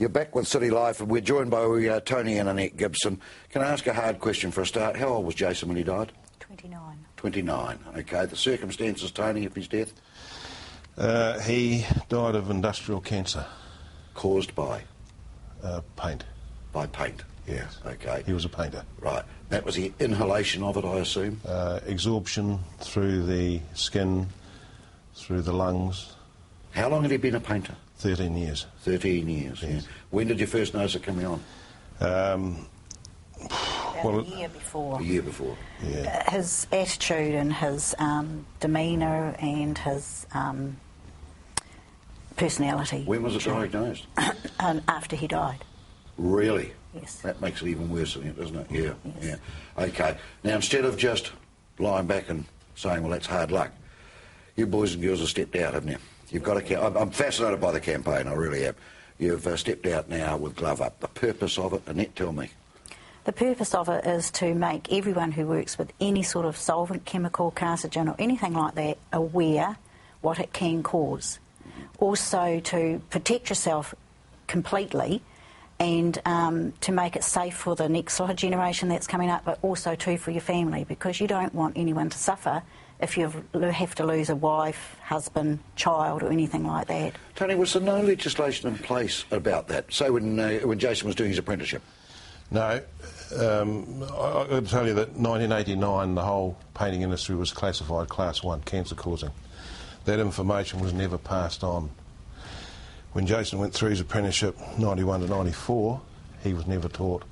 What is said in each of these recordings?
You're back with City Life, and we're joined by Tony and Annette Gibson. Can I ask a hard question for a start? How old was Jason when he died? 29. 29, OK. The circumstances, Tony, of his death? He died of industrial cancer. Caused by? Paint. By paint? Yes. OK. He was a painter. Right. That was the inhalation of it, I assume? Absorption through the skin, through the lungs. How long had he been a painter? 13 years. 13 years, yes. Yeah. When did you first notice it coming on? Well, a year before. A year before. Yeah. His attitude and his demeanour and his personality. When was it diagnosed? After he died. Really? Yes. That makes it even worse, doesn't it? Yeah. Yes. Yeah. OK. Now, instead of just lying back and saying, well, that's hard luck, you boys and girls have stepped out, haven't you? You've got to. I'm fascinated by the campaign, I really am. You've stepped out now with Gloveup. The purpose of it, Annette, tell me. The purpose of it is to make everyone who works with any sort of solvent, chemical, carcinogen or anything like that aware what it can cause. Also to protect yourself completely and to make it safe for the next sort of generation that's coming up, but also too for your family, because you don't want anyone to suffer if you have to lose a wife, husband, child or anything like that. Tony, was there no legislation in place about that? So when Jason was doing his apprenticeship? No. I can tell you that 1989 the whole painting industry was classified Class 1 cancer causing. That information was never passed on. When Jason went through his apprenticeship 91 to 94, he was never taught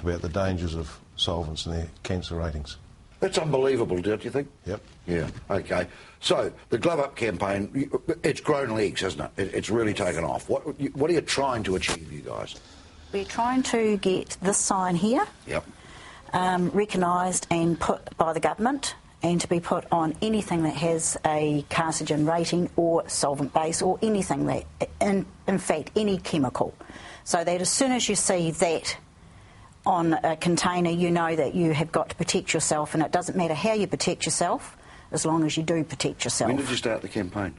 about the dangers of solvents and their cancer ratings. That's unbelievable, don't you think? Yep. Yeah, OK. So, the Gloveup campaign, it's grown legs, hasn't it? It's really taken off. What are you trying to achieve, you guys? We're trying to get this sign here recognised and put by the government, and to be put on anything that has a carcinogen rating or solvent base or anything that, in fact, any chemical. So that as soon as you see that on a container, you know that you have got to protect yourself, and it doesn't matter how you protect yourself, as long as you do protect yourself. When did you start the campaign?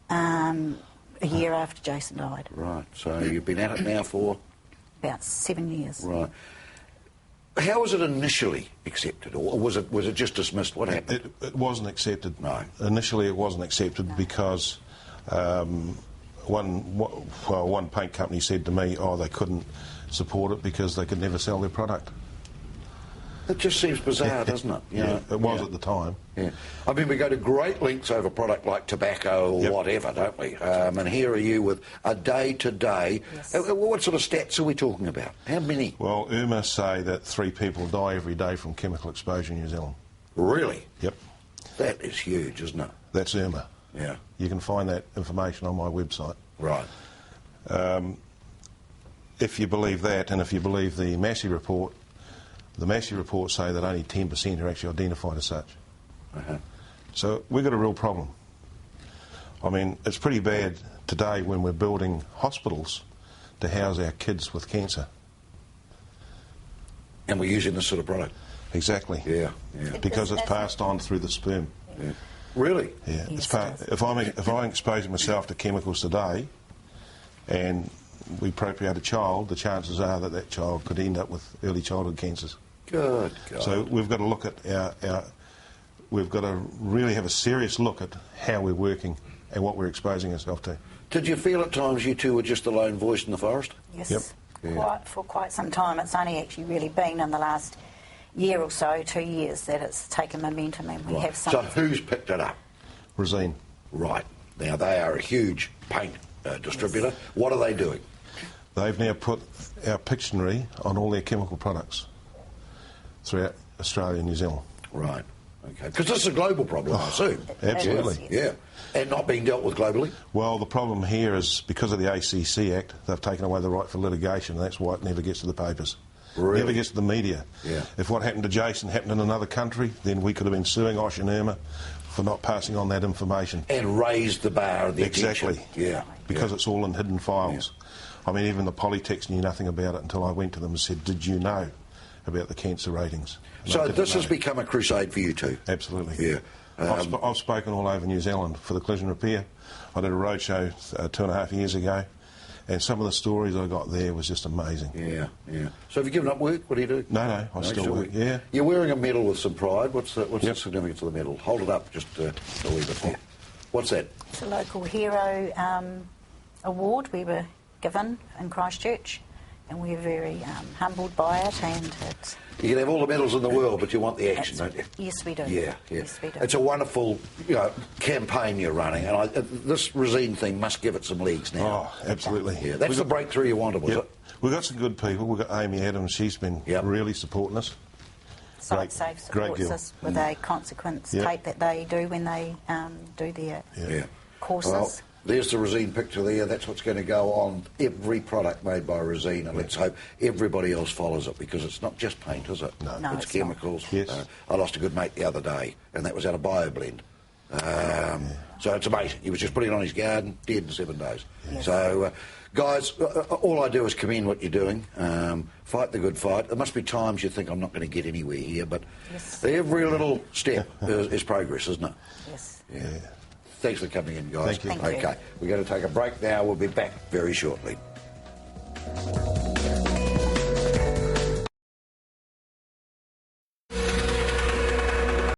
A year after Jason died. Right, so you've been at it now for? About 7 years. Right. How was it initially accepted, or was it just dismissed? What happened? It wasn't accepted. No. Initially it wasn't accepted because one paint company said to me, they couldn't support it because they could never sell their product. It just seems bizarre, doesn't it? You know? It was at the time. Yeah. I mean, we go to great lengths over a product like tobacco or whatever, don't we? And here are you with a day-to-day. Yes. What sort of stats are we talking about? How many? Well, UMA say that 3 people die every day from chemical exposure in New Zealand. Really? Yep. That is huge, isn't it? That's UMA. Yeah. You can find that information on my website. Right. If you believe that, and if you believe the Massey report, the Massey reports say that only 10% are actually identified as such. So we've got a real problem. I mean, it's pretty bad today when we're building hospitals to house our kids with cancer. And we're using this sort of product? Exactly. Yeah. Because it's passed on through the sperm. Yeah. Really? Yeah. Yes, if I'm exposing myself to chemicals today and we procreate a child, the chances are that that child could end up with early childhood cancers. Good God. So we've got to look at we've got to really have a serious look at how we're working and what we're exposing ourselves to. Did you feel at times you two were just the lone voice in the forest? Yes. Yep. Yeah. For quite some time. It's only actually really been in the last year or so, 2 years, that it's taken momentum, and we have some. So who's picked it up? Resine. Right. Now, they are a huge paint distributor. Yes. What are they doing? They've now put our Pictionary on all their chemical products throughout Australia and New Zealand. Right. Okay. Because this is a global problem, I assume. Absolutely. Yeah. And not being dealt with globally? Well, the problem here is because of the ACC Act, they've taken away the right for litigation, and that's why it never gets to the papers. Really? Never gets to the media. Yeah. If what happened to Jason happened in another country, then we could have been suing Osh and Irma for not passing on that information. And raised the bar of the Exactly. attention. Yeah. Because it's all in hidden files. Yeah. I mean, even the Polytechs knew nothing about it until I went to them and said, did you know about the cancer ratings? And So this has become a crusade for you two? Absolutely. Yeah. I've spoken all over New Zealand for the collision repair. I did a roadshow 2.5 years ago, And some of the stories I got there was just amazing. Yeah, yeah. So have you given up work? What do you do? No, I still work, yeah. You're wearing a medal with some pride. What's the Yep. significance of the medal? Hold it up just a wee bit there. What's that? It's a local hero award we were given in Christchurch, and we're very humbled by it, and it's... You can have all the medals in the world, but you want the action, don't you? Yes, we do. Yeah, yeah. Yes, we do. It's a wonderful, campaign you're running, and this Resine thing must give it some legs now. Oh, absolutely. Yeah, that's the breakthrough you wanted, was it? We've got some good people. We've got Amy Adams. She's been really supporting us. Site Safe supports us with a consequence tape that they do when they do their courses. Well, there's the Resine picture there. That's what's going to go on every product made by Resine, and let's hope everybody else follows it, because it's not just paint, is it? No, it's chemicals. Yes. I lost a good mate the other day, and that was out of BioBlend. So it's amazing. He was just putting it on his garden, dead in 7 days. Yes. So, guys, all I do is commend what you're doing. Fight the good fight. There must be times you think I'm not going to get anywhere here, but every little step is progress, isn't it? Yes. Yeah. Thanks for coming in, guys. Thank you. Thank you. Okay, we're going to take a break now. We'll be back very shortly.